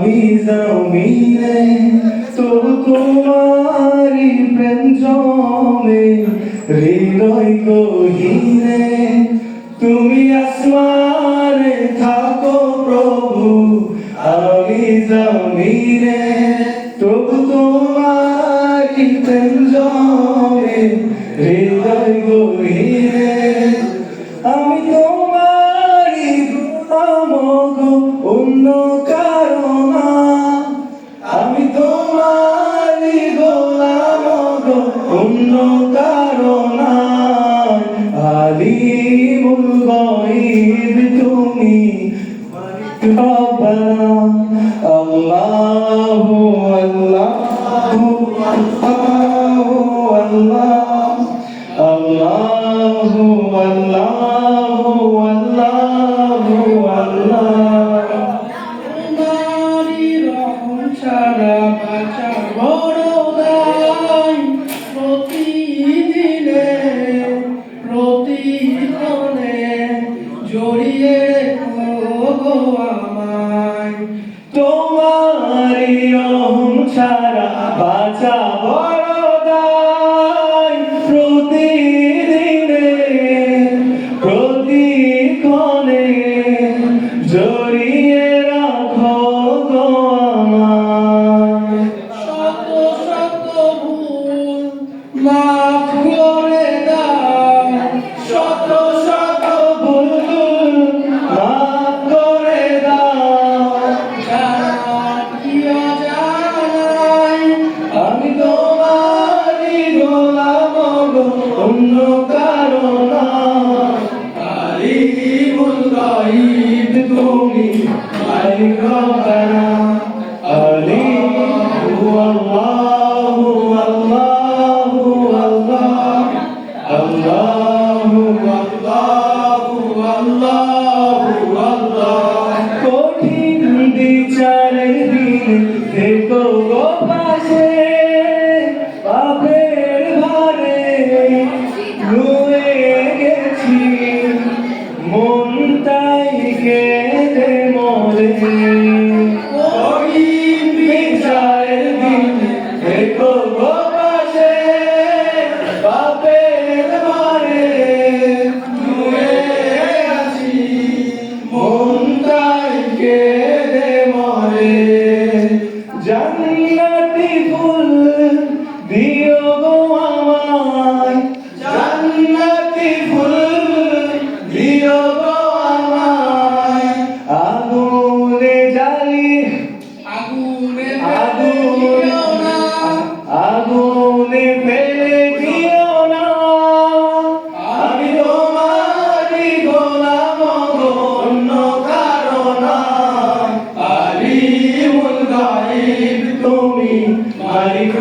আমি জমিনে তবু তোমারি প্রেম জমে হৃদয় গহীনে তুমি আসমানে থাকো প্রভু আমি জমিনে তবু তোমারি প্রেম জমে হৃদয় গহীনে আমি তোমারি আমগ অন্য কারো না আমি তোমারি গোলাম গো অন্য কারো না আলিমুল গায়ব তুমি রব্বানা আল্লাহু আল্লাহু আল্লাহু আল্লাহু আল্লাহু আল্লাহু আল্লাহ তোমারি রহম ছাড়া বাঁচা বড় দায় প্রতিদিনে প্রতিক্ষণে জড়িয়ে রেখো গো আমায় তোমারি রহম ছাড়া বাঁচা বড় দায় প্রতিদিনে প্রতিক্ষণে জড়িয়ে রাখো গো আমায় শত শত ভুল মাফ করে দাও শত শত ভুল মাফ করে দাও আমি তোমারি গোলাম গো অন্য কারো না আলিমুল গায়ব তুমি মালিক রব্বানা আলিমু আল্লাহু আল্লাহু আল্লাহু আল্লাহু আল্লাহু আল্লাহ কঠিন বিচারের দিন দেখো গো পাশে পাপের ভারে রয়ে গেছি মনটাই কেঁদে মরে কঠিন বিচারের দিন দেখো গো পাশে পাপের ভারে রয়ে আছি মনটাই কেঁদে মরে জান্নাতি ফুল দিও গো আমায় জান্নাতি ফুল দিও গো আমায় আগুনে জ্বালি আগুনে আগুনে ফেলে দিও না আমি তোমারি গোলাম গো অন্য কারো না আলিমুল গায়ব তুমি মালিক